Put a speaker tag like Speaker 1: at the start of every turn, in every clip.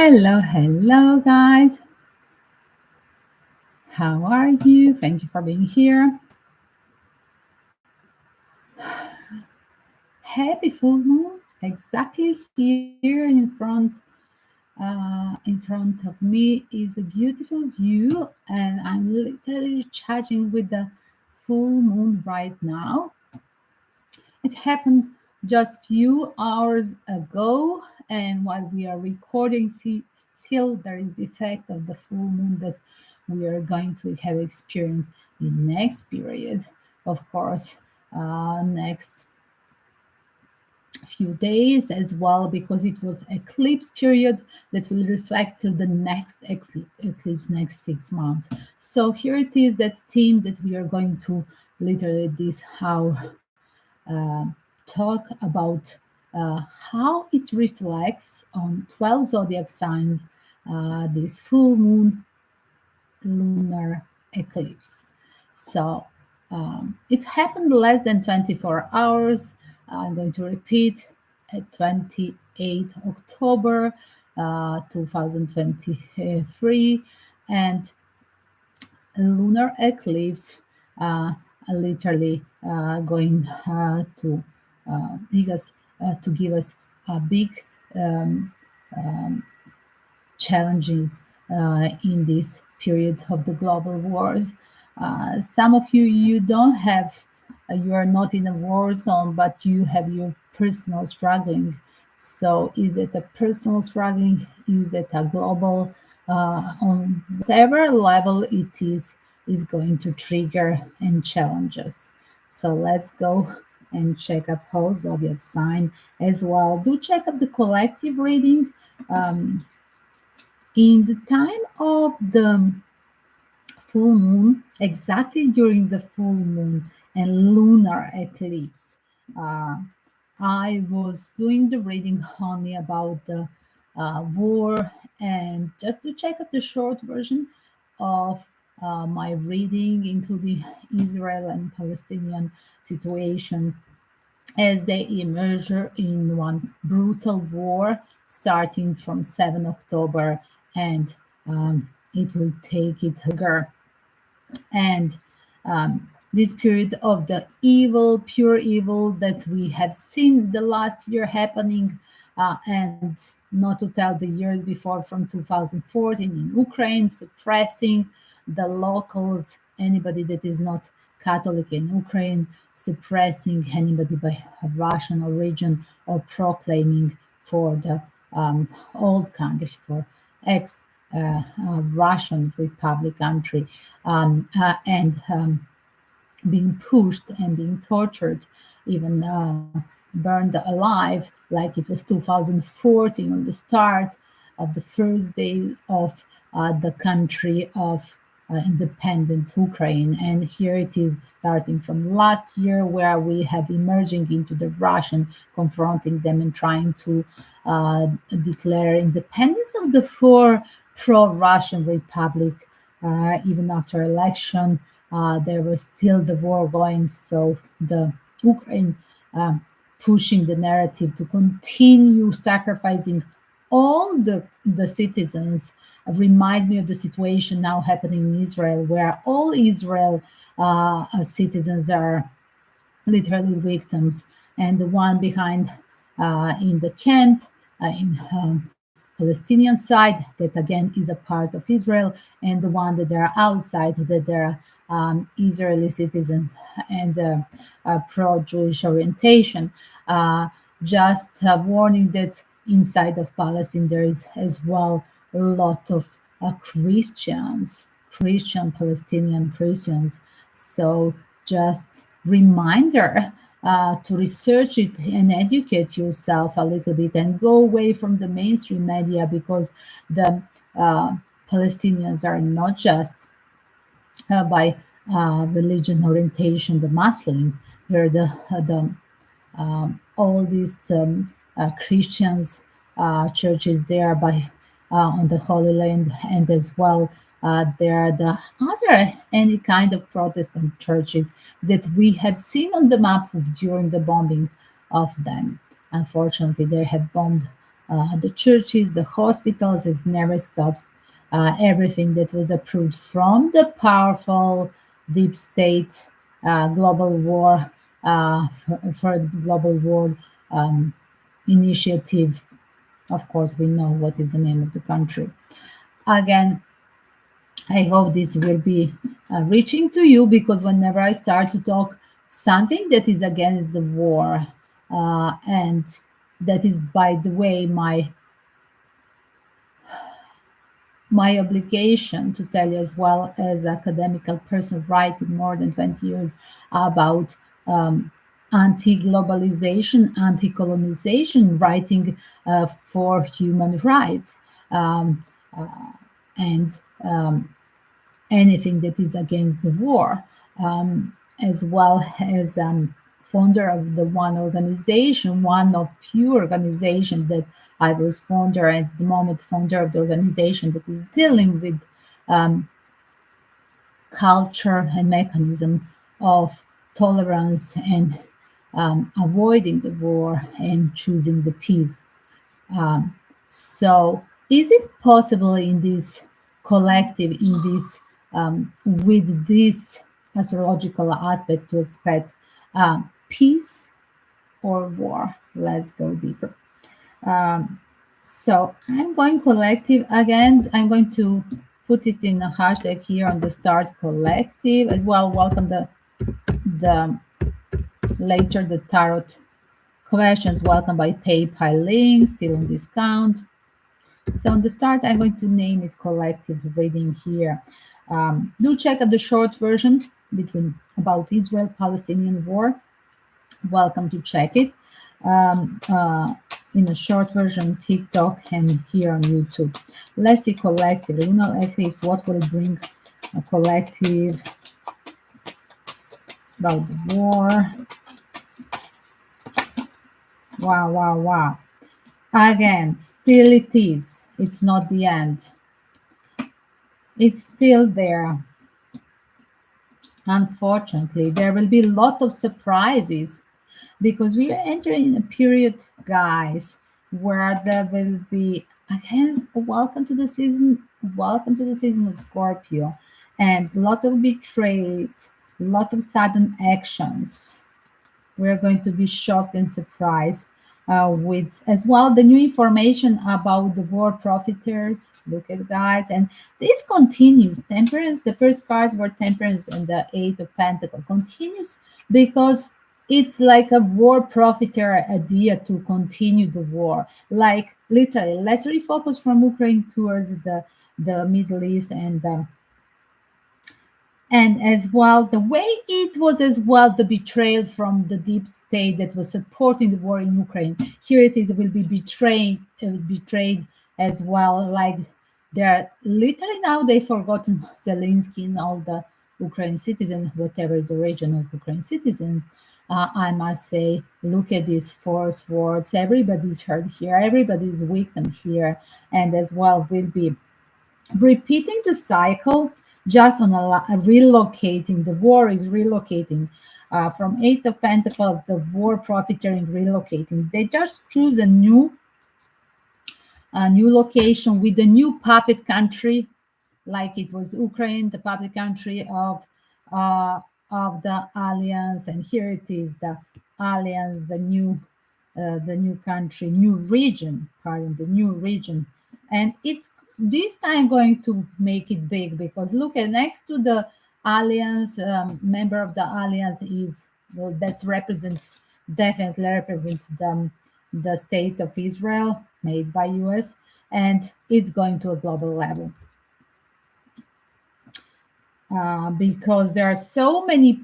Speaker 1: Hello, guys. How are you? Thank you for being here. Happy full moon. Exactly here in front of me is a beautiful view, and I'm literally chatting with the full moon right now. It happened just few hours ago, and while we are recording, still there is the effect of the full moon that we are going to have experienced in next period. Of course, next few days as well, because it was eclipse period that will reflect till the next eclipse next 6 months. So here it is, that theme that we are going to literally this hour talk about how it reflects on 12 zodiac signs, this full moon lunar eclipse. So it's happened less than 24 hours. I'm going to repeat, at 28 October 2023, and lunar eclipse literally going to give us a big um, um, challenges in this period of the global wars. Some of you don't have, you are not in a war zone, but you have your personal struggling. So is it a personal struggling? Is it a global? On whatever level it is going to trigger and challenge us. So let's go and check up whole zodiac sign as well. Do check up the collective reading. Um, in the time of the full moon, exactly during the full moon and lunar eclipse, uh, I was doing the reading only about the war, and just to check out the short version of my reading, including Israel and Palestinian situation as they emerge in one brutal war starting from 7 October, and it will take it longer. And this period of the evil, pure evil that we have seen the last year happening, and not to tell the years before from 2014 in Ukraine, suppressing the locals, anybody that is not Catholic in Ukraine, suppressing anybody by Russian origin, or proclaiming for the old country, for ex Russian Republic country, and being pushed and being tortured, even burned alive, like it was 2014 on the start of the first day of the country of independent Ukraine. And here it is starting from last year, where we have emerging into the Russian, confronting them and trying to declare independence of the four pro-Russian republic. Even after election, there was still the war going. So the Ukraine pushing the narrative to continue sacrificing all the citizens reminds me of the situation now happening in Israel, where all Israel citizens are literally victims, and the one behind in the camp in Palestinian side, that again is a part of Israel, and the one that are outside, that they're Israeli citizens and pro-Jewish orientation. Just a warning that inside of Palestine there is as well a lot of Christian Palestinian Christians. So just reminder to research it and educate yourself a little bit, and go away from the mainstream media, because the Palestinians are not just by religion orientation, the Muslim. They're the all these Christians churches there by on the Holy Land, and as well there are the other any kind of Protestant churches that we have seen on the map during the bombing of them. Unfortunately, they have bombed the churches, the hospitals. It never stops. Everything that was approved from the powerful deep state global war for the global war initiative. Of course, we know what is the name of the country. Again, I hope this will be reaching to you, because whenever I start to talk something that is against the war, and that is, by the way, my obligation to tell you, as well as academical person writing more than 20 years about anti-globalization, anti-colonization, writing for human rights, and anything that is against the war, as well as founder of the one of few organizations that I was founder at the moment, founder of the organization that is dealing with culture and mechanism of tolerance and avoiding the war and choosing the peace. So, is it possible in this collective, in this with this astrological aspect, to expect peace or war? Let's go deeper. So, I'm going collective again. I'm going to put it in a hashtag here on the start, collective as well. Welcome the later the tarot questions. Welcome by PayPal link, still on discount. So on the start, I'm going to name it collective reading here. Do check out the short version between about Israel-Palestinian war. Welcome to check it in a short version, TikTok and here on YouTube. Let's see collective. Lunar eclipse, what will bring a collective about the war? Wow, wow, wow. Again, still it is. It's not the end. It's still there. Unfortunately, there will be a lot of surprises, because we are entering a period, guys, where there will be, again, welcome to the season of Scorpio, and a lot of betrayals, a lot of sudden actions. We're going to be shocked and surprised with as well the new information about the war profiteers. Look at, guys, and this continues. Temperance, the first cards were Temperance and the Eight of Pentacles. Continues because it's like a war profiteer idea to continue the war. Like literally, let's refocus from Ukraine towards the Middle East, and as well the way it was, as well the betrayal from the deep state that was supporting the war in Ukraine. Here it is, will be betrayed as well. Like they're literally, now they've forgotten Zelensky and all the Ukraine citizens, whatever is the region of Ukraine citizens. I must say, look at these four swords. Everybody's hurt here, everybody's victim here, and as well will be repeating the cycle, just on relocating. The war is relocating from Eight of Pentacles, the war profiteering, relocating. They just choose a new location with a new puppet country, like it was Ukraine, the puppet country of the alliance, and here it is, the alliance, the new country, new region, pardon, the new region. And it's this time going to make it big, because look at, next to the alliance, member of the alliance is, well, that definitely represents the state of Israel, made by US, and it's going to a global level. Because there are so many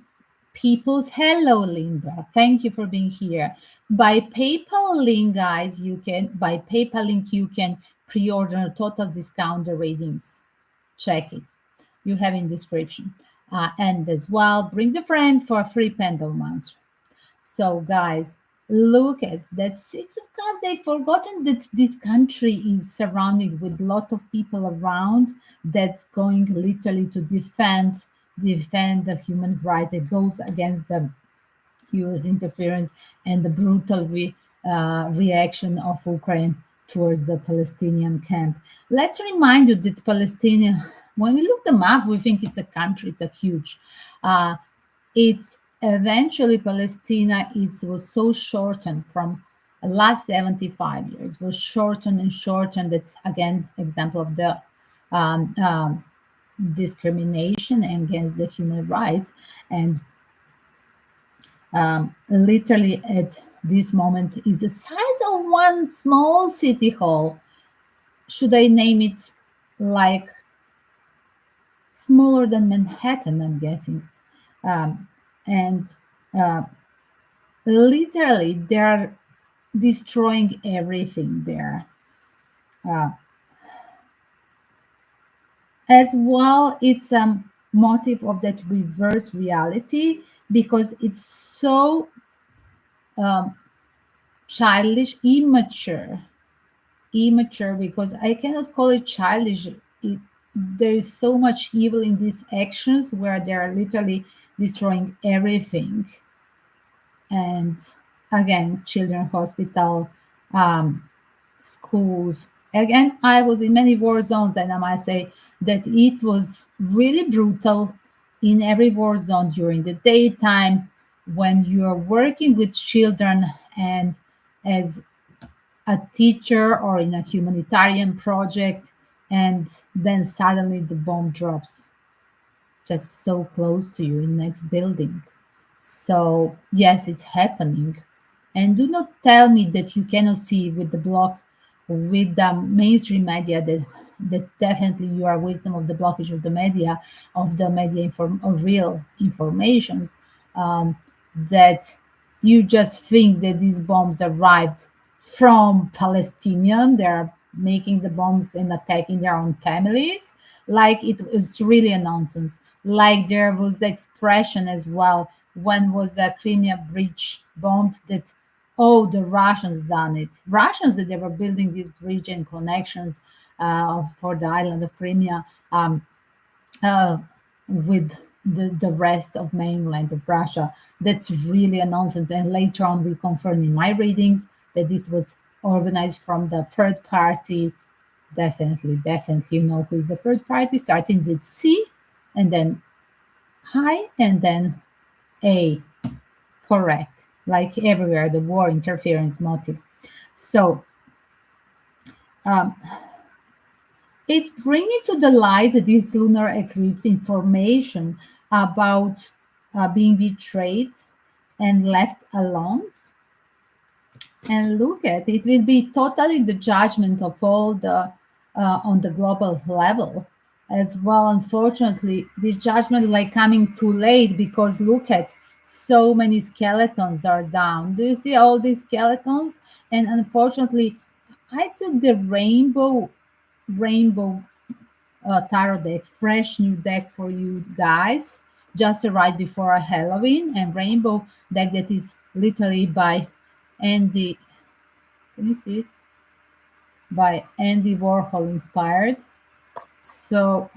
Speaker 1: people's. Hello, Linda, thank you for being here. By PayPal link, guys, you can pre-order total discount the readings. Check it, you have in description. And as well, bring the friends for a free pendulum monster. So, guys, look at that Six of Cups. They've forgotten that this country is surrounded with a lot of people around that's going literally to defend the human rights. It goes against the US interference and the brutal reaction of Ukraine towards the Palestinian camp. Let's remind you that Palestinian, when we look them up, we think it's a country, it's a huge. It's eventually Palestina, it was so shortened from last 75 years, was shortened and shortened. That's again example of the um, um, discrimination against the human rights. And literally at this moment is the size of one small city hall. Should I name it like smaller than Manhattan, I'm guessing. And literally they're destroying everything there. As well, it's a motive of that reverse reality because it's so childish, immature, because I cannot call it childish. There is so much evil in these actions where they are literally destroying everything. And again, children hospital, schools. Again, I was in many war zones, and I must say that it was really brutal in every war zone during the daytime when you are working with children and as a teacher or in a humanitarian project, and then suddenly the bomb drops just so close to you in next building. So yes, it's happening. And do not tell me that you cannot see with the block, with the mainstream media, that definitely you are victim of the blockage of the media of real informations, that you just think that these bombs arrived from Palestinian. They're making the bombs and attacking their own families. Like it's really a nonsense. Like there was the expression as well when was the Crimea bridge bombed that, oh, the Russians done it. Russians that they were building this bridge and connections for the island of Crimea, uh, with the rest of mainland of Russia. That's really a nonsense. And later on, we confirmed in my readings that this was organized from the third party. Definitely, you know who is the third party, starting with C and then I and then A. Correct. Like everywhere, the war interference motive. So it's bringing to the light this lunar eclipse information about being betrayed and left alone. And look at it will be totally the judgment of all the on the global level as well. Unfortunately, this judgment like coming too late because look at so many skeletons are down. Do you see all these skeletons? And unfortunately, I took the rainbow tarot deck, fresh new deck for you guys, just right before Halloween, and rainbow deck that is literally by Andy. Can you see it? By Andy Warhol inspired. So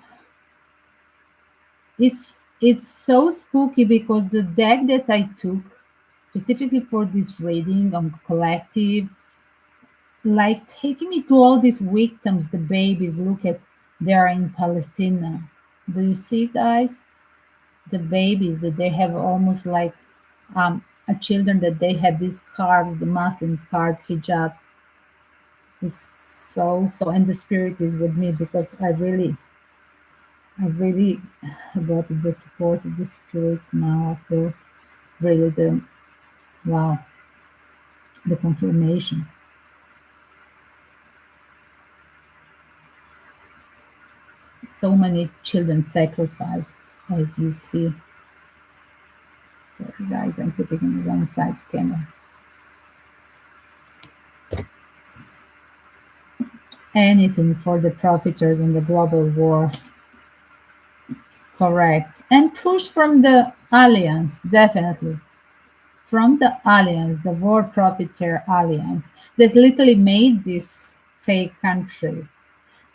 Speaker 1: it's so spooky because the deck that I took specifically for this reading on collective, like taking me to all these victims, the babies. Look at they're in Palestine. Do you see, guys? The babies that they have almost like a children that they have these scarves, the Muslim scarves, hijabs. It's so, and the spirit is with me because I really got the support of the spirits now. I feel really the wow, the confirmation. So many children sacrificed, as you see. Sorry, guys, I'm putting on the wrong side of camera. Anything for the profiteers in the global war. Correct. And push from the alliance, definitely. From the alliance, the war profiteer alliance, that literally made this fake country.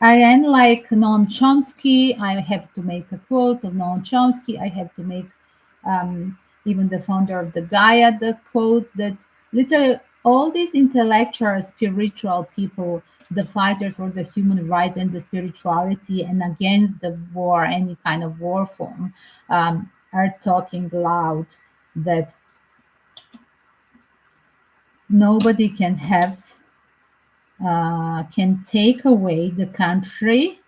Speaker 1: Again, like Noam Chomsky, I have to make a quote of Noam Chomsky. I have to make even the founder of the Gaia the quote that literally All these intellectual, spiritual people, the fighter for the human rights and the spirituality and against the war, any kind of war form, are talking loud that nobody can have, can take away the country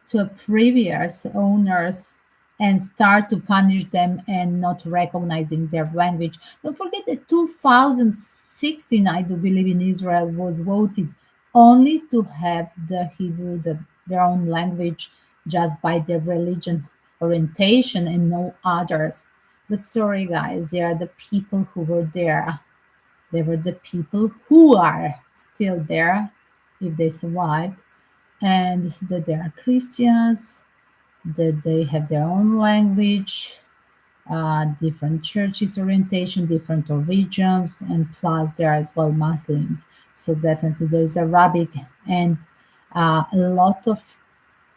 Speaker 1: to a previous owners and start to punish them and not recognizing their language. Don't forget that 2016, I do believe, in Israel was voted only to have the Hebrew, their own language, just by their religion orientation and no others. But sorry, guys, they are the people who were there. They were the people who are still there, if they survived, and that they are Christians, that they have their own language, different churches orientation, different religions, and plus there are as well Muslims. So definitely there's Arabic and a lot of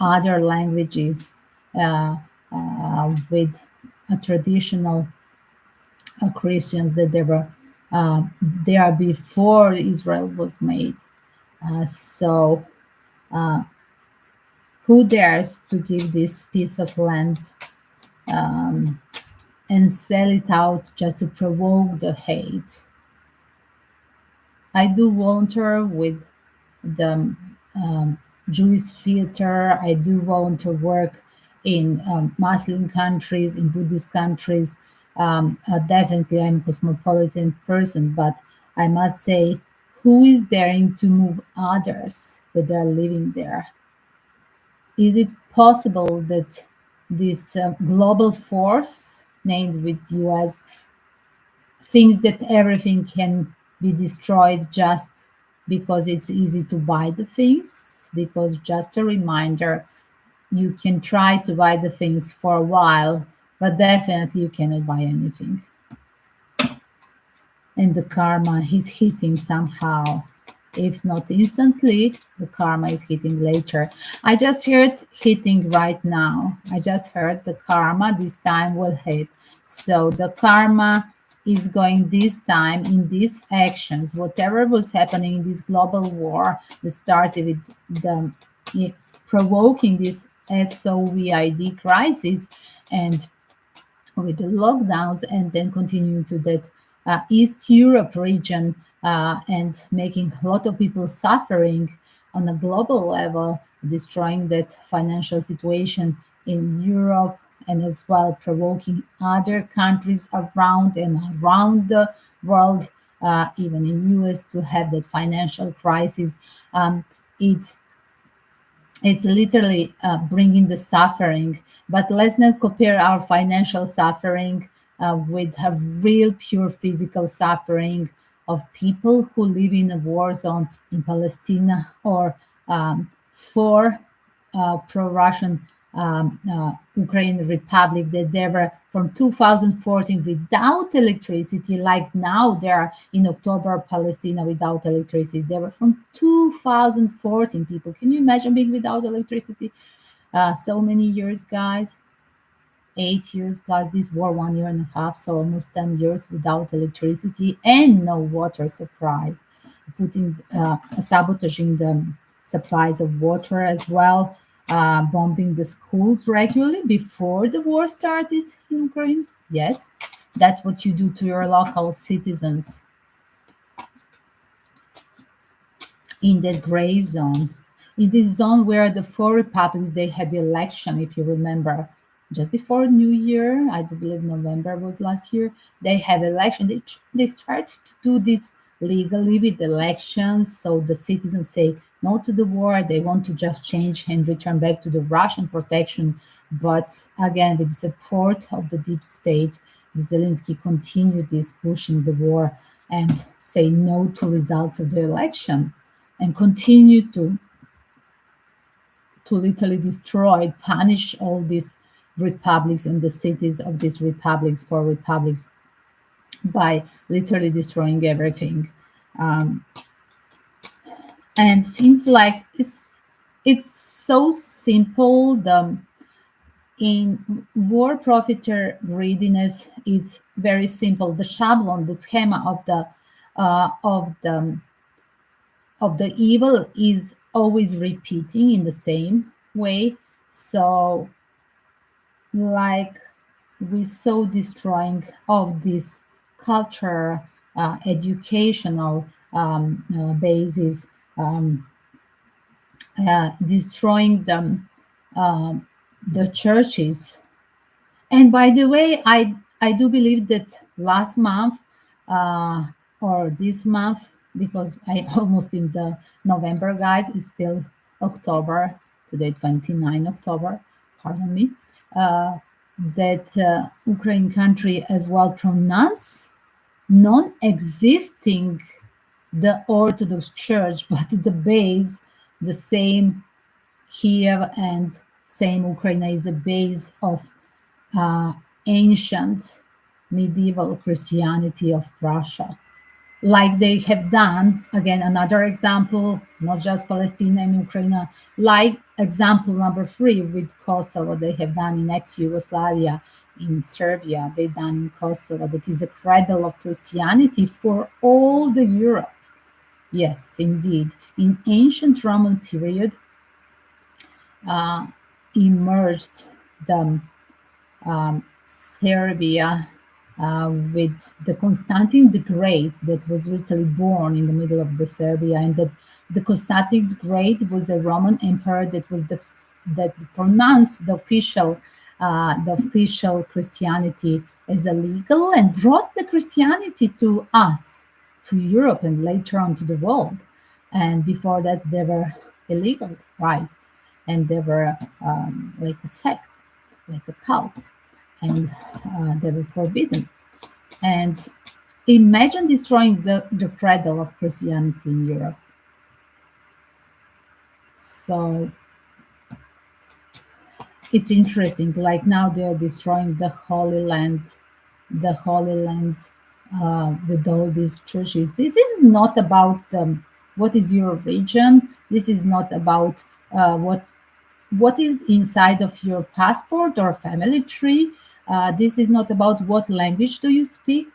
Speaker 1: other languages with a traditional Christians that they were there before Israel was made. So who dares to give this piece of land and sell it out just to provoke the hate? I do volunteer with the Jewish theater. I do volunteer work in Muslim countries, in Buddhist countries. Definitely, I'm a cosmopolitan person, but I must say, who is daring to move others that are living there? Is it possible that this global force named with US thinks that everything can be destroyed just because it's easy to buy the things? Because just a reminder, you can try to buy the things for a while, but definitely you cannot buy anything. And the karma is hitting somehow. If not instantly, the karma is hitting later. I just heard hitting right now. I just heard the karma this time will hit. So the karma is going this time in these actions. Whatever was happening in this global war that started with the provoking this SOVID crisis and with the lockdowns and then continuing to that East Europe region and making a lot of people suffering on a global level, destroying that financial situation in Europe and as well provoking other countries around the world, even in US, to have that financial crisis. It's literally bringing the suffering. But let's not compare our financial suffering with a real pure physical suffering of people who live in a war zone in Palestine or for pro-Russian Ukraine Republic that they were from 2014 without electricity, like now they are in October, Palestine without electricity. They were from 2014, people. Can you imagine being without electricity so many years, guys? 8 years plus this war, 1 year and a half, so almost 10 years without electricity and no water supply, putting sabotaging the supplies of water as well, bombing the schools regularly before the war started in Ukraine. Yes, that's what you do to your local citizens in the gray zone, in this zone where the four republics they had the election, if you remember, just before New Year. I do believe November was last year. They had election. They tried to do this legally with elections, so the citizens say no to the war. They want to just change and return back to the Russian protection. But again, with the support of the deep state, Zelensky continued this pushing the war and say no to results of the election and continue to literally destroy, punish all these republics and the cities of these republics for republics by literally destroying everything. Um, and seems like it's so simple. The in war profiteer greediness, it's very simple. The schablon, the schema of the of the evil is always repeating in the same way. So, like, we saw destroying of this culture, educational basis, um, destroying the churches. And by the way, I do believe that last month, uh, or this month, because I almost in the November, guys, it's still October today, 29 October. Pardon me. Uh, that Ukraine country as well pronounce non-existing the Orthodox Church, but the base the same. Kiev and same Ukraine is a base of uh, ancient medieval Christianity of Russia, like they have done. Again, another example, not just Palestine and Ukraine, like example number three with Kosovo, they have done in ex-Yugoslavia, in Serbia, they done in Kosovo, that is a cradle of Christianity for all the Europe. Yes, indeed. In ancient Roman period, uh, emerged the Serbia with the Constantine the Great that was literally born in the middle of the Serbia, and that the Constantine the Great was a Roman emperor that was that pronounced the official Christianity as illegal and brought the Christianity to us, to Europe, and later on to the world. And before that, they were illegal, right? And they were like a sect, like a cult, and they were forbidden. And imagine destroying the cradle of Christianity in Europe. So it's interesting. Like now they are destroying the Holy Land with all these churches. This is not about what is your religion. This is not about what is inside of your passport or family tree. This is not about what language do you speak.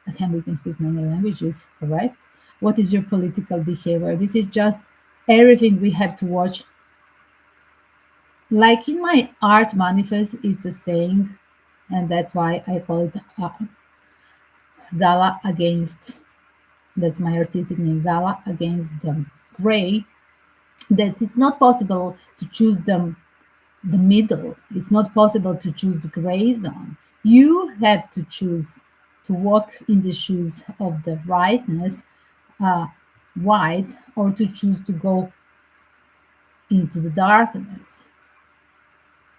Speaker 1: Again, we can speak many languages, correct? What is your political behavior? This is just everything we have to watch. Like in my art manifest, it's a saying, and that's why I call it Gala against, that's my artistic name, Gala against the gray, that it's not possible to choose the middle. It's not possible to choose the gray zone. You have to choose to walk in the shoes of the rightness, uh, white, or to choose to go into the darkness.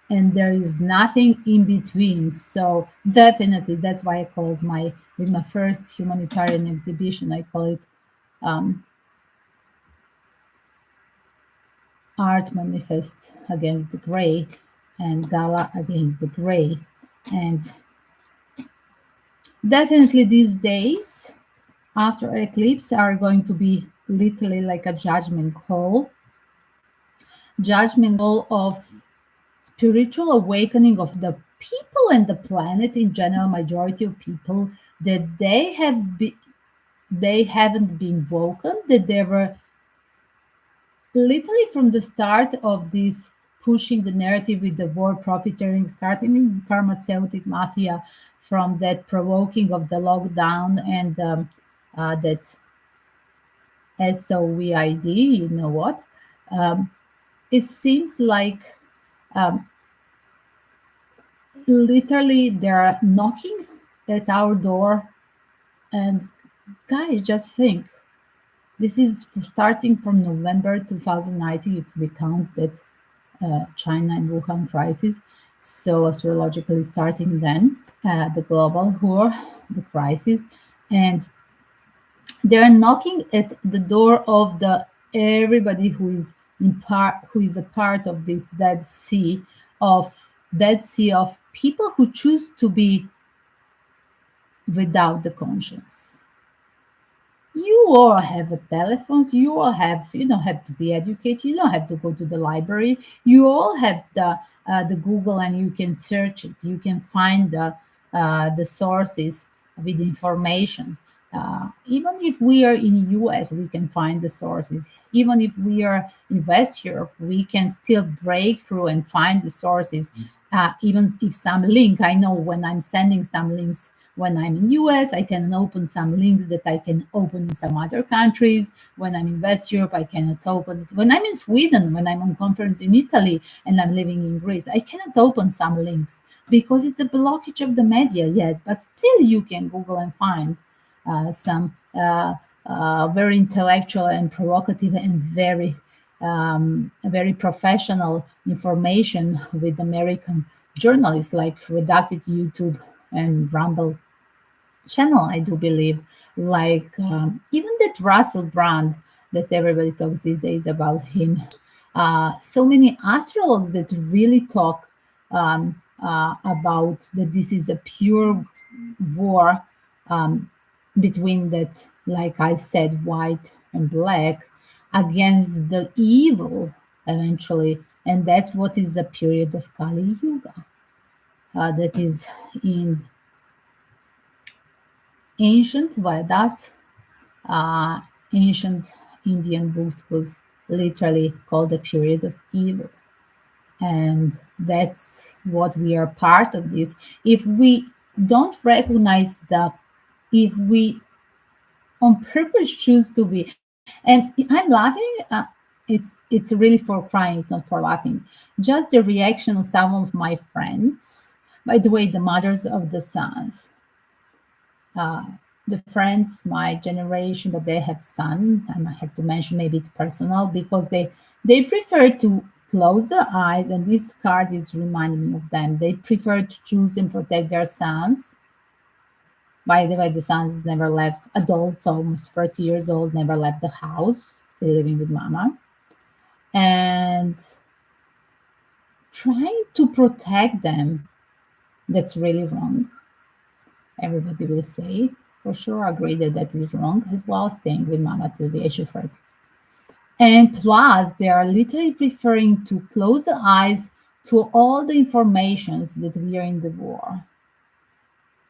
Speaker 1: And there is nothing in between. So definitely, that's why I called my with my first humanitarian exhibition. I call it um, Art Manifest Against the Gray and Gala Against the Gray. And definitely these days after eclipse are going to be literally like a judgment call of spiritual awakening of the people and the planet in general, majority of people, that they haven't been woken, that they were literally from the start of this pushing the narrative with the war profiteering, starting in pharmaceutic mafia, from that provoking of the lockdown and that SOVID, you know what? Um, it seems like um, literally they're knocking at our door. And guys, just think, this is starting from November 2019, if we count that China and Wuhan crisis. So astrologically starting then, the global war, the crisis, and they're knocking at the door of the everybody who is a part of this dead sea of people who choose to be without the conscience. You all have a telephones, you don't have to be educated, you don't have to go to the library, you all have the Google, and you can search it, you can find the sources with information. Even if we are in US, we can find the sources. Even if we are in West Europe, we can still break through and find the sources. Even if some link, I know when I'm sending some links when I'm in US, I can open some links that I can open in some other countries. When I'm in West Europe, I cannot open it. When I'm in Sweden, when I'm on conference in Italy and I'm living in Greece, I cannot open some links because it's a blockage of the media, yes, but still you can Google and find some very intellectual and provocative and very professional information with American journalists like Redacted YouTube and Rumble channel, I do believe. Like even that Russell Brand that everybody talks these days about him. So many astrologers that really talk about that this is a pure war um, between that, like I said, white and black against the evil eventually. And that's what is the period of Kali Yuga. That is in ancient Vedas, uh, ancient Indian books was literally called the period of evil. And that's what we are part of this. If we don't recognize that, if we on purpose choose to be, and I'm laughing, it's really for crying, it's not for laughing. Just the reaction of some of my friends, by the way, the mothers of the sons, uh, the friends my generation, but they have son. I might have to mention, maybe it's personal, because they prefer to close the eyes, and this card is reminding me of them. They prefer to choose and protect their sons. By the way, the sons never left, adults, almost 30 years old, never left the house, still living with mama, and trying to protect them. That's really wrong. Everybody will say, for sure, agree that that is wrong as well, staying with mama till the age of 30. And plus, they are literally preferring to close the eyes to all the informations that we are in the war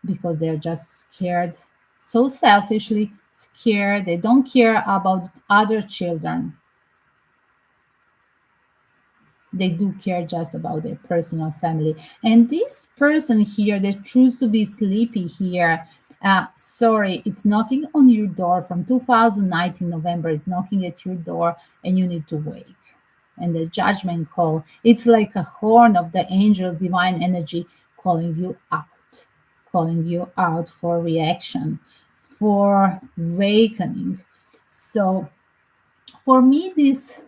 Speaker 1: because they're just scared, so selfishly scared. They don't care about other children. They do care just about their personal family. And this person here that choose to be sleepy here, sorry, it's knocking on your door from 2019 November. It's knocking at your door, and you need to wake. And the judgment call, it's like a horn of the angels, divine energy calling you out for reaction, for awakening. So for me, this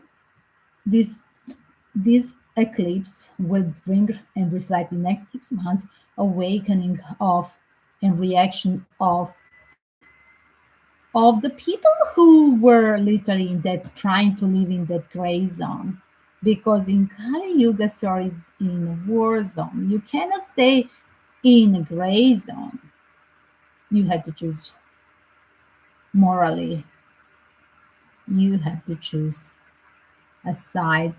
Speaker 1: this eclipse will bring and reflect the next 6 months awakening of and reaction of the people who were literally in that trying to live in that gray zone. Because in Kali Yuga, sorry, in a war zone, you cannot stay in a gray zone. You have to choose morally. You have to choose a side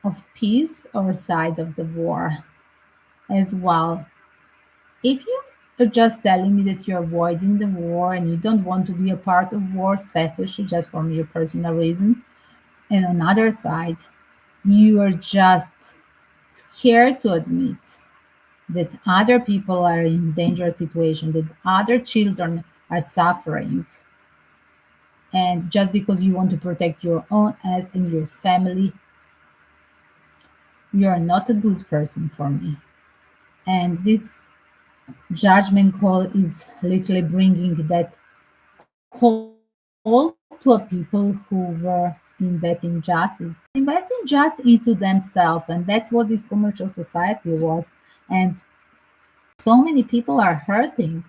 Speaker 1: of peace or a side of the war as well. If you are just telling me that you're avoiding the war and you don't want to be a part of war, selfish, just from your personal reason, and on the other side, you are just scared to admit that other people are in dangerous situation, that other children are suffering, and just because you want to protect your own ass and your family, you are not a good person for me. And this judgment call is literally bringing that call to a people who were in that injustice, investing just into themselves. And that's what this commercial society was. And so many people are hurting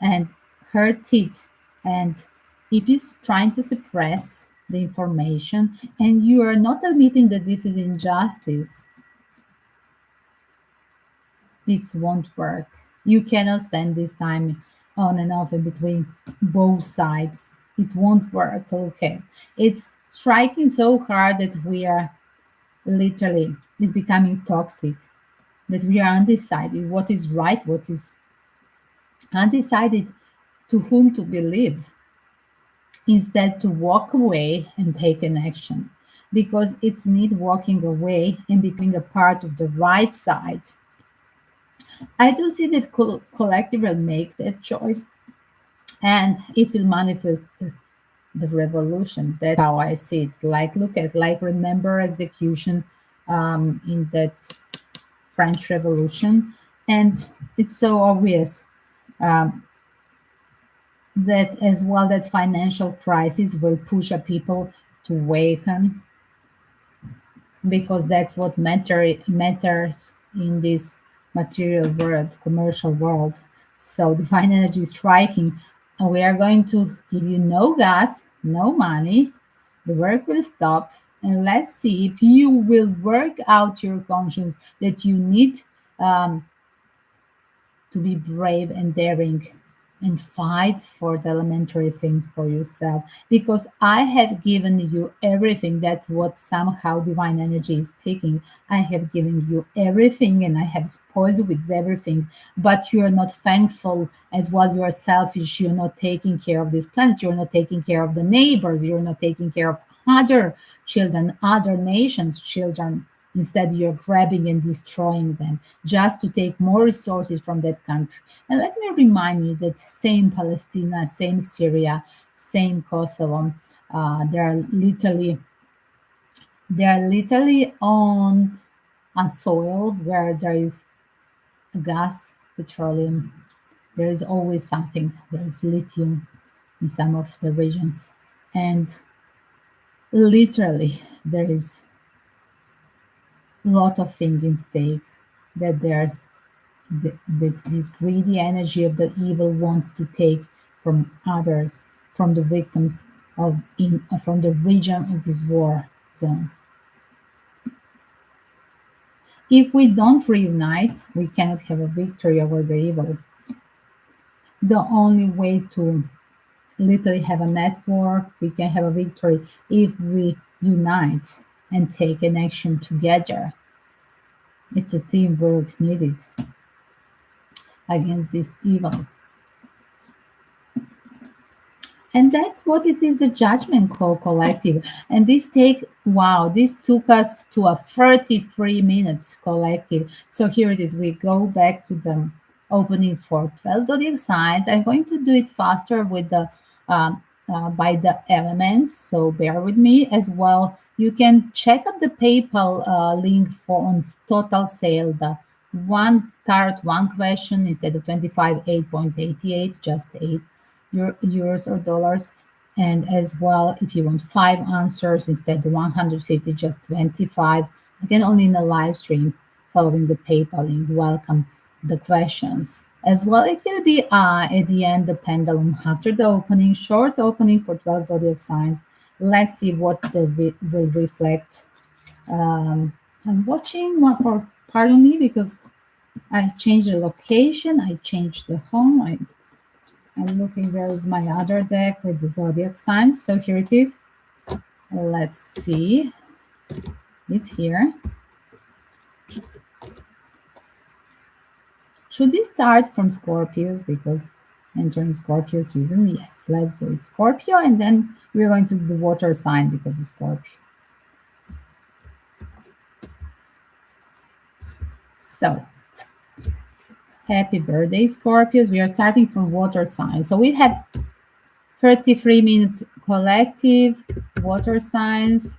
Speaker 1: and hurted. And if you're trying to suppress the information and you are not admitting that this is injustice, it won't work. You cannot stand this time on and off in between both sides. It won't work. Okay. It's striking so hard that we are literally, it's becoming toxic, that we are undecided what is right, what is undecided to whom to believe, instead to walk away and take an action, because it's need walking away and becoming a part of the right side. I do see that collective will make that choice, and it will manifest the revolution. That's how I see it. Like, look at, like, remember execution in that French Revolution, and it's so obvious um, that as well that financial crisis will push a people to awaken, because that's what matters in this material world, commercial world. So divine energy is striking, and we are going to give you no gas, no money. The work will stop, and let's see if you will work out your conscience that you need um, to be brave and daring and fight for the elementary things for yourself, because I have given you everything. That's what somehow divine energy is speaking. I have given you everything and I have spoiled with everything, but you're not thankful. As well, you're selfish. You're not taking care of this planet. You're not taking care of the neighbors. You're not taking care of other children, other nations' children. Instead, you're grabbing and destroying them just to take more resources from that country. And let me remind you that same Palestine, same Syria, same Kosovo, they are literally on a soil where there is gas, petroleum. There is always something. There is lithium in some of the regions, and literally there is a lot of things in stake. That there's that this greedy energy of the evil wants to take from others, from the victims of in from the region of these war zones. If we don't reunite, we cannot have a victory over the evil. The only way to literally have a network, we can have a victory if we unite and take an action together. It's a teamwork needed against this evil. And that's what it is, a judgment call collective. And this took us to a 33 minutes collective. So here it is. We go back to the opening for 12 zodiac signs. I'm going to do it faster with the by the elements. So bear with me as well. You can check out the PayPal link for on total sale. The one tarot, one question instead of 25, 8.88, just 8 euros or dollars. And as well, if you want 5 answers instead of 150, just 25. Again, only in a live stream following the PayPal link. Welcome the questions. As well, it will be at the end, the pendulum after the opening, short opening for 12 zodiac signs. Let's see what will reflect. I'm watching one for, pardon me, because I changed the location, I changed the home. I'm looking, where is my other deck with the zodiac signs. So here it is. Let's see. It's here. Should we start from Scorpios because entering Scorpio season? Yes, let's do it. Scorpio, and then we're going to do the water sign because of Scorpio. So, happy birthday, Scorpios. We are starting from water sign. So we have 33 minutes collective, water signs.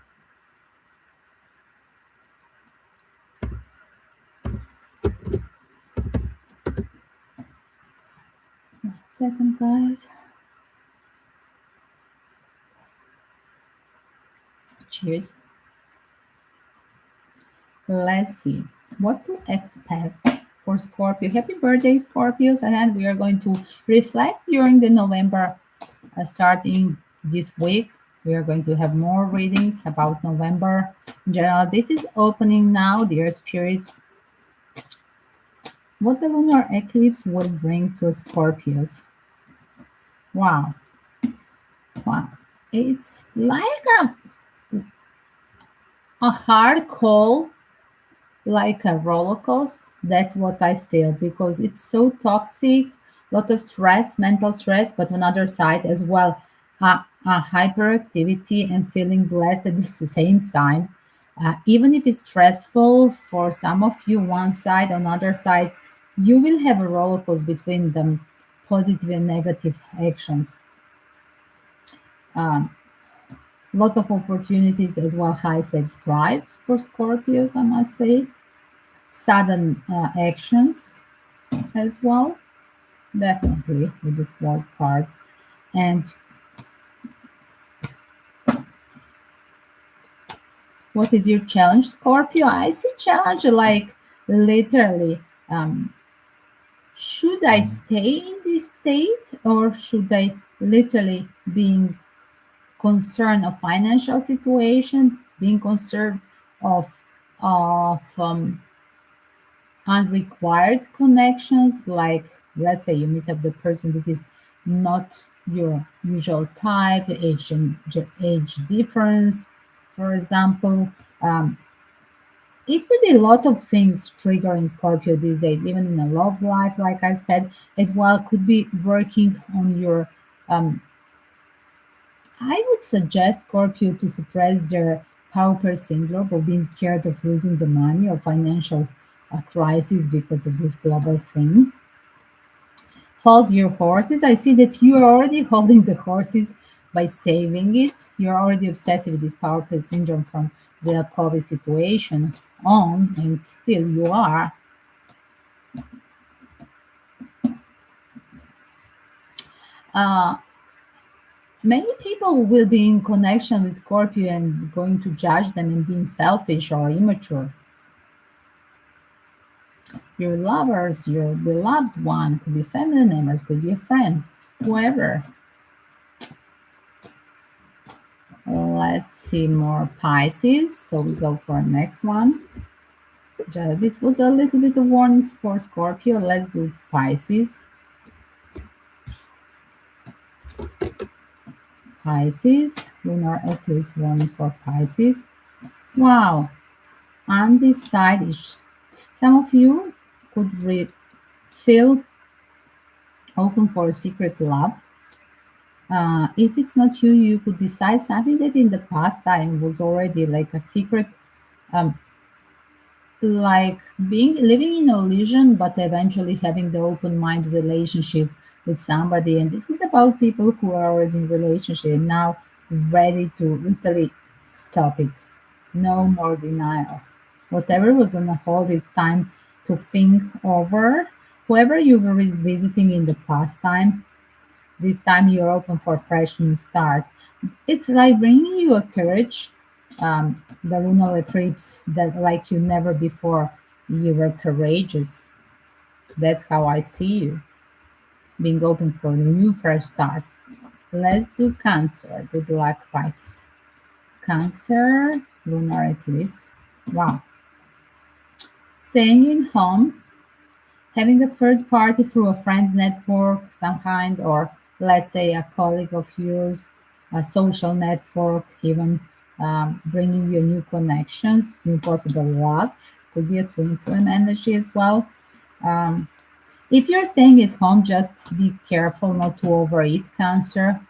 Speaker 1: One second, guys. Cheers. Let's see what to expect for Scorpio. Happy birthday, Scorpios. And we are going to reflect during the November, starting this week. We are going to have more readings about November in general. This is opening now, dear spirits. What the lunar eclipse will bring to Scorpios. Wow. Wow. It's like a hard call, like a roller coaster. That's what I feel, because it's so toxic. lot of stress, mental stress, but on other side as well, hyperactivity and feeling blessed at the same time. Even if it's stressful for some of you, one side, on other side, you will have a roller coaster between them, positive and negative actions. Um, lot of opportunities as well, high sex drives for Scorpios, I must say. Sudden actions as well, definitely with the sports cars. And what is your challenge, Scorpio? I see challenge like literally. Should I stay in this state or should I literally being concerned of financial situation, being concerned of unrequired connections, like let's say you meet up the person that is not your usual type, age difference, for example. um, it could be a lot of things triggering Scorpio these days, even in a love life, like I said, as well. Could be working on your um, I would suggest Scorpio to suppress their pauper syndrome or being scared of losing the money or financial crisis because of this global thing. Hold your horses. I see that you are already holding the horses by saving it. You're already obsessed with this pauper syndrome from the COVID situation on, and still you are. Uh, Many people will be in connection with Scorpio and going to judge them and being selfish or immature. Your lovers, your beloved one, could be family members, could be a friend, whoever. Let's see more Pisces. So we go for the next one. This was a little bit of warnings for Scorpio. Let's do Pisces. Pisces, lunar eclipse warnings for Pisces. Wow, undecided. Some of you could feel open for a secret love. If it's not you, you could decide something that in the past time was already like a secret, um, like being living in illusion, but eventually having the open mind relationship with somebody. And this is about people who are already in relationship and now ready to literally stop it. No more denial. Whatever was on a hold, it's time to think over. Whoever you were visiting in the past time, this time you're open for a fresh new start. It's like bringing you a courage, the lunar eclipse, that like you never before you were courageous. That's how I see you, being open for a new fresh start. Let's do Cancer. Good luck, Pisces. Cancer, lunar eclipse. Wow. Staying in home, having a third party through a friend's network, some kind, or let's say a colleague of yours, a social network, even bringing you new connections, new possible love. Could be a twin flame energy as well. Um, if you're staying at home, just be careful not to overeat, Cancer.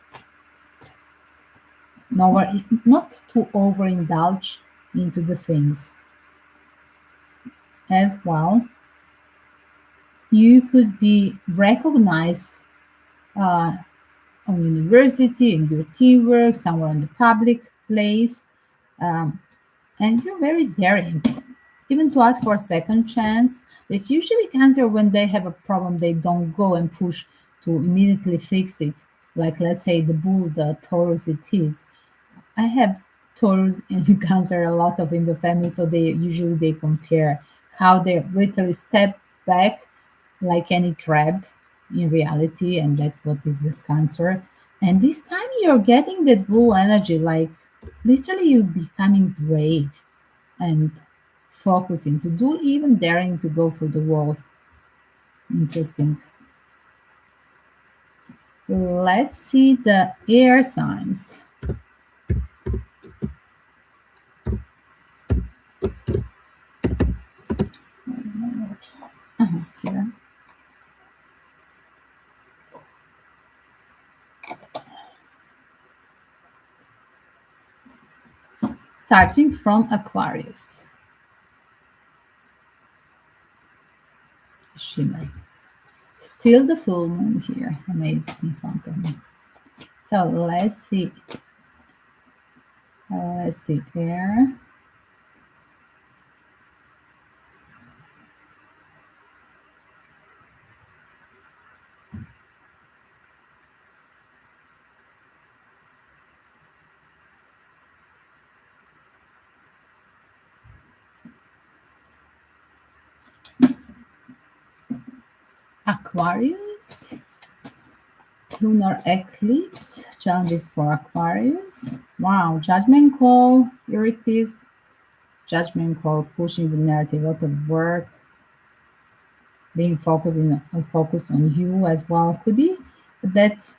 Speaker 1: Not to overindulge into the things as well. You could be recognized uh, on university, in your teamwork, somewhere in the public place, um, and you're very daring. Even to ask for a second chance. It's usually Cancer when they have a problem, they don't go and push to immediately fix it. Like let's say the bull, the Taurus it is. I have Taurus and Cancer a lot of in the family, so they compare how they literally step back like any crab in reality, and that's what is the Cancer. And this time you're getting that bull energy, like literally you becoming brave and focusing to do, even daring to go for the walls. Interesting. Let's see the air signs. Where's my watch? Here. Starting from Aquarius, shimmer. Still the full moon here, amazing in front of me. So let's see here. Aquarius, lunar eclipse, challenges for Aquarius. Wow, judgment call, here it is. Judgment call, pushing the narrative out of work, being focused on you as well. Could be that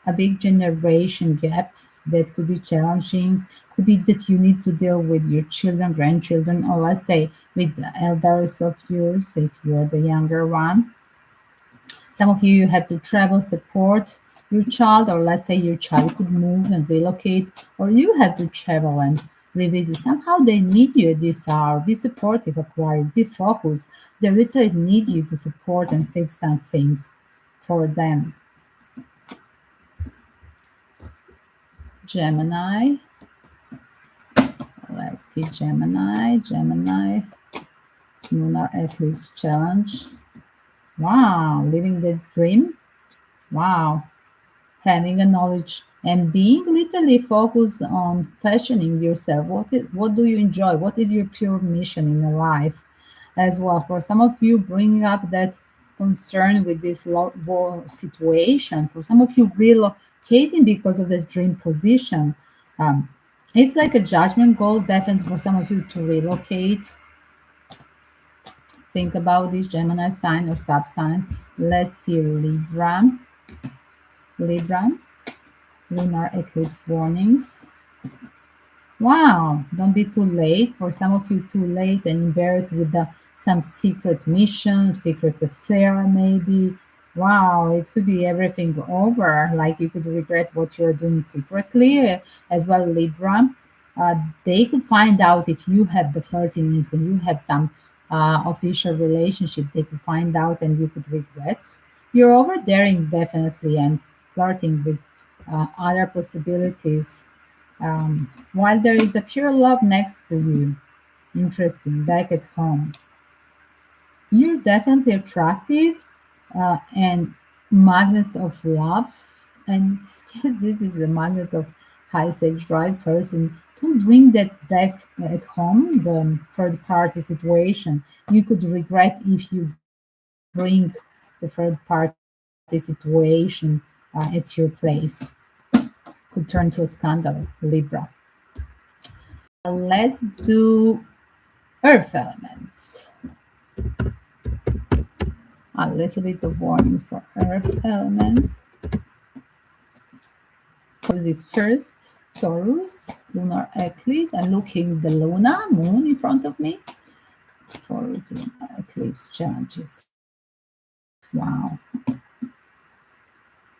Speaker 1: a big generation gap that could be challenging. Could be that you need to deal with your children, grandchildren, or let's say with the elders of yours if you're the younger one. Some of you have to travel, support your child, or let's say your child could move and relocate, or you have to travel and revisit. Somehow they need you at this hour. Be supportive, Aquarius. Be focused. They literally need you to support and fix some things for them. Gemini. Let's see, Gemini, lunar eclipse challenge. Wow, living the dream. Wow, having a knowledge and being literally focused on questioning yourself. What do you enjoy? What is your pure mission in your life? As well, for some of you, bringing up that concern with this war situation. For some of you, relocating because of the dream position. Um, it's like a judgment goal, definitely for some of you to relocate. Think about this Gemini sign or sub sign. Let's see, Libra, lunar eclipse warnings. Wow, don't be too late. For some of you, too late and embarrassed with some secret mission, secret affair, maybe. Wow, it could be everything over. Like you could regret what you're doing secretly, as well, Libra. They could find out if you have the flirtiness and you have some official relationship. They could find out and you could regret. You're over daring definitely and flirting with other possibilities while there is a pure love next to you. Interesting, back at home. You're definitely attractive and magnet of love. And because this is a magnet of high sex drive person, don't bring that back at home, the third party situation. You could regret if you bring the third party situation at your place. Could turn to a scandal, Libra. Let's do earth elements. A little bit of warnings for earth elements. For this first, Taurus, lunar eclipse. I'm looking the Luna, moon in front of me. Taurus, lunar eclipse challenges. Wow.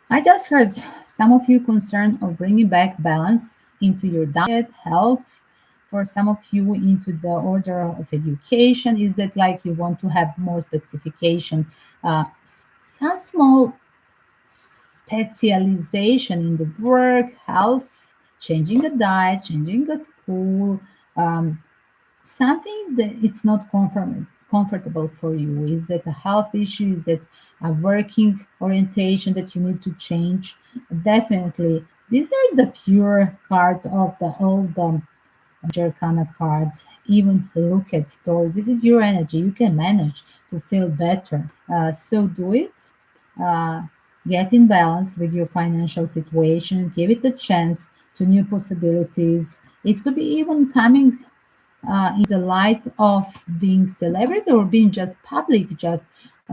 Speaker 1: I just heard some of you concerned of bringing back balance into your diet, health. For some of you, into the order of education. Is that like you want to have more specification, some small specialization in the work, health, changing a diet, changing a school, um, something that it's not comfortable for you. Is that a health issue? Is that a working orientation that you need to change? Definitely, these are the pure cards of the old Arcana cards. Even look at Taurus. This is your energy. You can manage to feel better. So do it. Uh, get in balance with your financial situation. Give it a chance to new possibilities. It could be even coming in the light of being celebrity or being just public. Just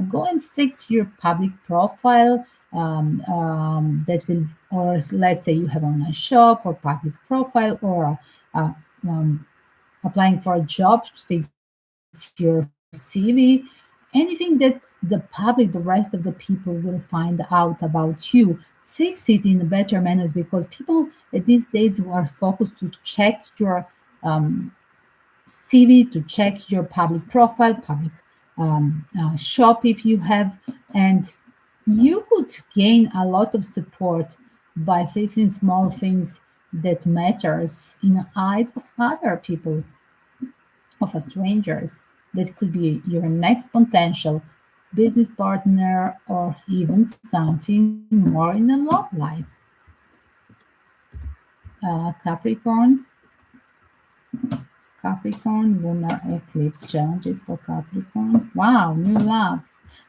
Speaker 1: go and fix your public profile. That will, or let's say you have online shop or public profile or uh, um, applying for a job, fix your CV, anything that the public, the rest of the people will find out about you. Fix it in better manners because people these days who are focused to check your CV, to check your public profile, public shop if you have, and you could gain a lot of support by fixing small things that matters in the eyes of other people, of strangers. That could be your next potential business partner or even something more in a love life. Capricorn, Capricorn, lunar eclipse challenges for Capricorn. Wow, new love.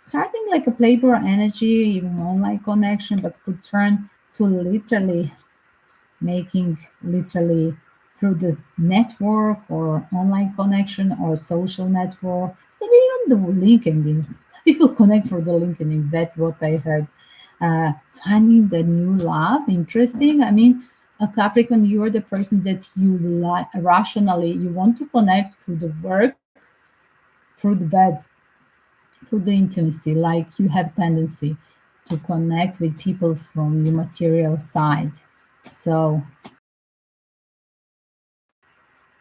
Speaker 1: Starting like a playboy energy, even online connection, but could turn to literally making literally through the network or online connection or social network, maybe even the LinkedIn. Some people connect for the LinkedIn. That's what I heard. Finding the new love interesting. I mean, a Capricorn, you are the person that you like rationally. You want to connect through the work, through the bed, through the intimacy. Like you have tendency to connect with people from your material side. So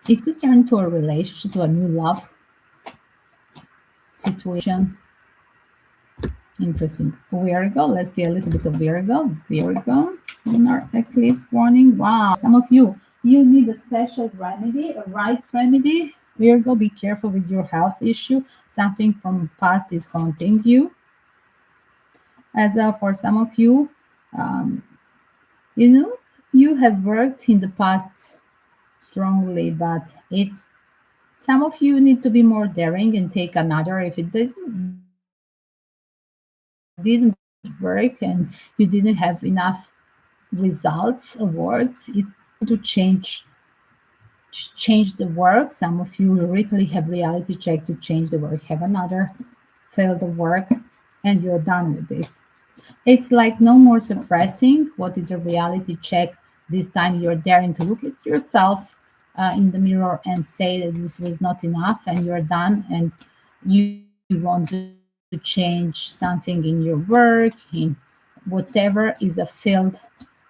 Speaker 1: it could turn to a relationship, to a new love situation. Interesting. Virgo, let's see a little bit of Virgo. Virgo, lunar eclipse warning. Wow, some of you, you need a special remedy, a right remedy. Virgo, be careful with your health issue. Something from past is haunting you. As well, for some of you, um, you know, you have worked in the past strongly, but it's some of you need to be more daring and take another. If it didn't work and you didn't have enough results, awards, it's time to change the work. Some of you literally have reality check to change the work, have another failed work, and you're done with this. It's like no more suppressing. What is a reality check? This time you're daring to look at yourself in the mirror and say that this was not enough and you're done and you want to change something in your work, in whatever is a field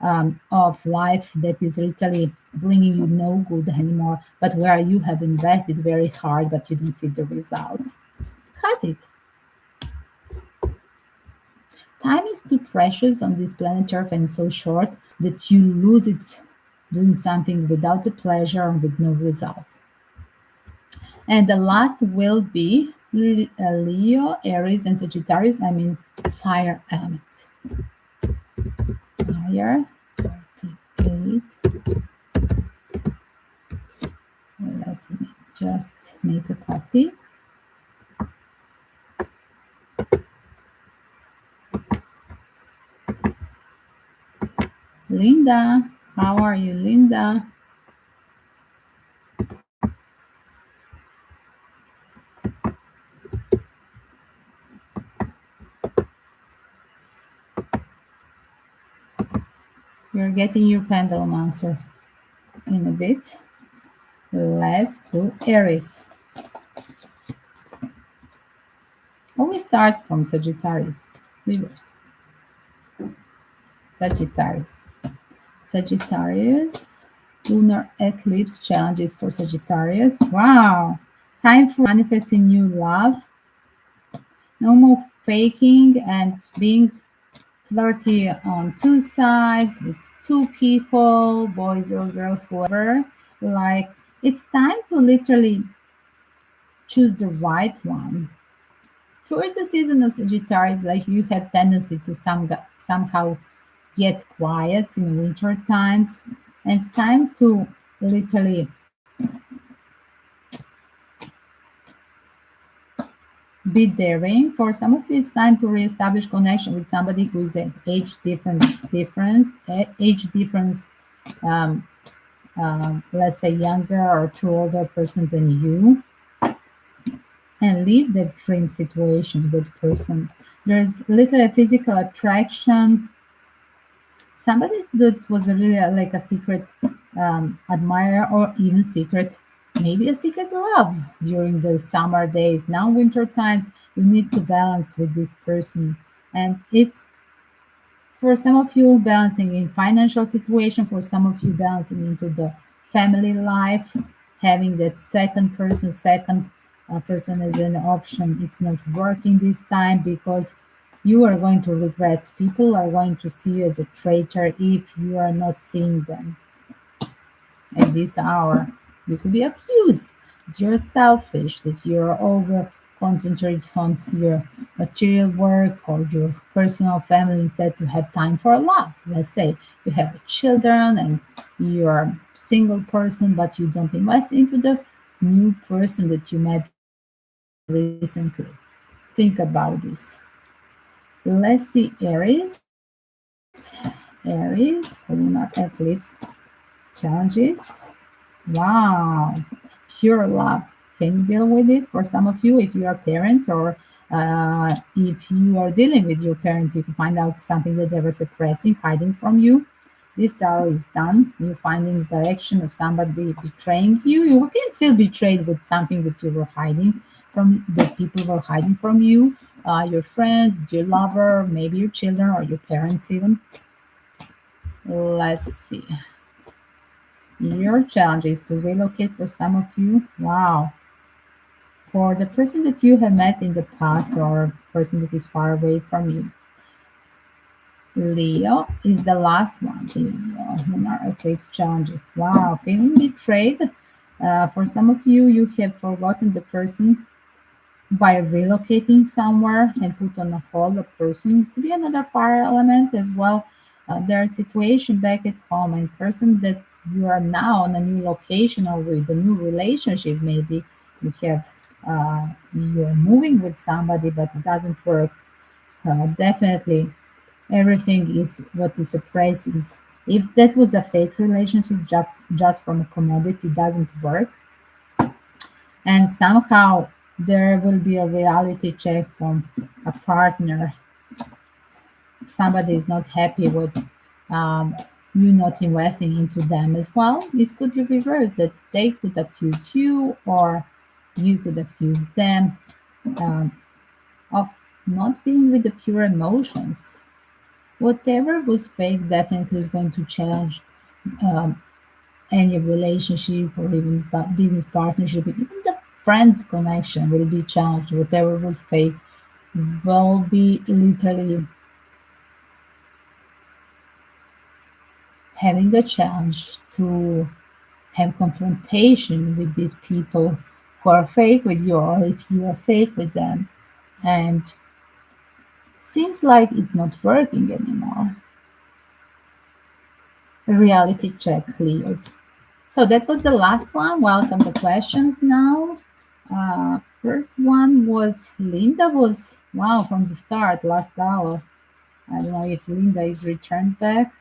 Speaker 1: of life that is literally bringing you no good anymore, but where you have invested very hard but you don't see the results. Cut it. Time is too precious on this planet Earth and so short that you lose it doing something without the pleasure and with no results. And the last will be Leo, Aries, and Sagittarius. I mean, fire elements. Fire, 38. Let me just make a copy. Linda, how are you, Linda? You're getting your pendulum answer in a bit. Let's do Aries. Always start from Sagittarius. Reverse. Sagittarius. Sagittarius. Lunar eclipse challenges for Sagittarius. Wow. Time for manifesting new love. No more faking and being flirty on two sides with two people, boys or girls, whoever. Like, it's time to literally choose the right one. Towards the season of Sagittarius, like you have tendency to somehow get quiet in winter times, and it's time to literally be daring. For some of you, it's time to reestablish connection with somebody who is an age difference, um, let's say younger or two older person than you, and leave that dream situation with that person. There's literally a physical attraction. Somebody that was really like a secret admirer or even secret, maybe a secret love during the summer days. Now winter times, you need to balance with this person, and it's for some of you balancing in financial situation, for some of you balancing into the family life. having that second person as an option, it's not working this time because you are going to regret. People are going to see you as a traitor if you are not seeing them at this hour. You could be accused that you're selfish, that you're over concentrated on your material work or your personal family instead to have time for love. Let's say you have children and you're a single person, but you don't invest into the new person that you met recently. Think about this. Let's see, Aries, lunar eclipse challenges. Wow, pure love. Can you deal with this? For some of you, if you are parents or if you are dealing with your parents, you can find out something that they were suppressing, hiding from you. This tarot is done. You're finding the action of somebody betraying you. You can feel betrayed with something that you were hiding from, that people were hiding from you, your friends, your lover, maybe your children or your parents even. Let's see. Your challenge is to relocate for some of you. Wow. For the person that you have met in the past or person that is far away from you. Leo is the last one. Leo, lunar eclipse challenges. Wow, feeling betrayed. For some of you, you have forgotten the person by relocating somewhere and put on a hold a person. Could be another fire element as well. Their situation back at home and person that you are now on a new location or with a new relationship. Maybe you have you're moving with somebody, but it doesn't work. Definitely, everything is what is suppressed. Is if that was a fake relationship, just from a commodity, doesn't work, and somehow there will be a reality check from a partner. Somebody is not happy with um, you not investing into them as well. It could be reversed, that they could accuse you or you could accuse them um, of not being with the pure emotions. Whatever was fake definitely is going to challenge um, any relationship or even business partnership. Even the friends connection will be challenged. Whatever was fake will be literally having a challenge to have confrontation with these people who are fake with you, or if you are fake with them. And seems like it's not working anymore. Reality check, Leos. So that was the last one. Welcome to questions now. First one was Linda was, wow, from the start, last hour. I don't know if Linda is returned back.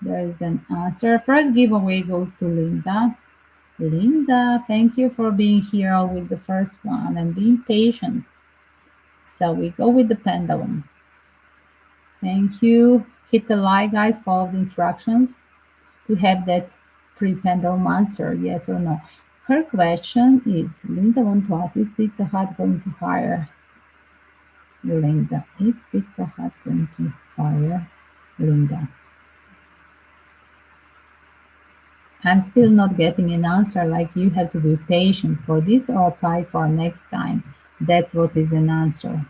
Speaker 1: There is an answer. First giveaway goes to Linda. Linda, thank you for being here, always the first one, and being patient. So we go with the pendulum. Thank you. Hit the like, guys. Follow the instructions to have that free pendulum answer, yes or no. Her question is, Linda want to ask, is Pizza Hut going to hire? Linda, is Pizza Hut going to fire Linda? I'm still not getting an answer, like you have to be patient for this or apply for next time. That's what is an answer.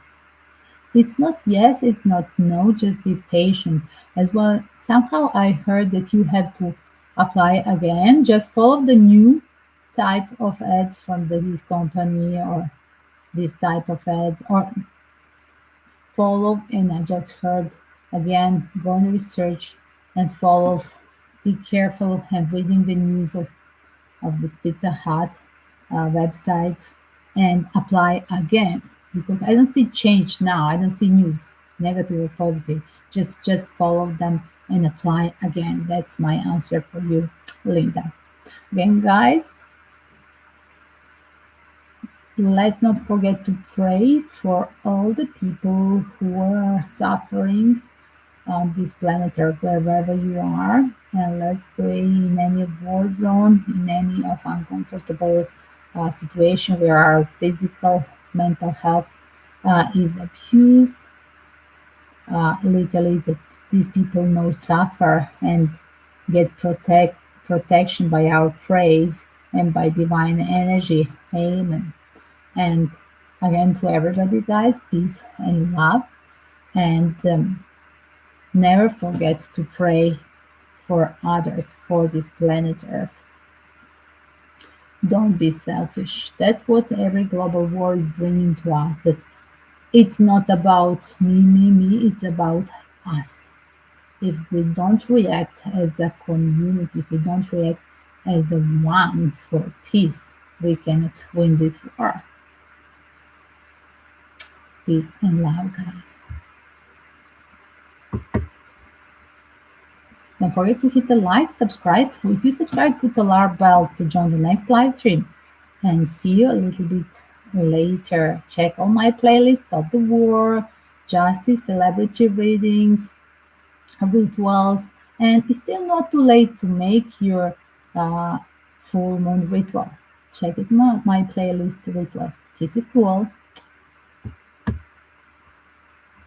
Speaker 1: It's not yes, it's not no, just be patient. As well, somehow I heard that you have to apply again. Just follow the new type of ads from this company or this type of ads, or follow, and I just heard again, go and research and follow. Be careful and reading the news of this Pizza Hut website and apply again, because I don't see change now. I don't see news, negative or positive. Just follow them and apply again. That's my answer for you, Linda. Again, guys, let's not forget to pray for all the people who are suffering on this planet or wherever you are. And let's pray in any war zone, in any of uncomfortable situation where our physical, mental health is abused. Literally, that these people know suffer and get protection by our praise. and by divine energy. Amen. And again, to everybody, guys, peace and love. And never forget to pray for others, for this planet Earth. Don't be selfish. That's what every global war is bringing to us. That it's not about me, it's about us. If we don't react as a community, if we don't react as a one for peace, we cannot win this war. Peace and love, guys. Don't forget to hit the like, subscribe. If you subscribe, put the alarm bell to join the next live stream. And see you a little bit later. Check all my playlists of the war, justice, celebrity readings, rituals, and it's still not too late to make your full moon ritual. Check it out, my playlist rituals. Kisses to all.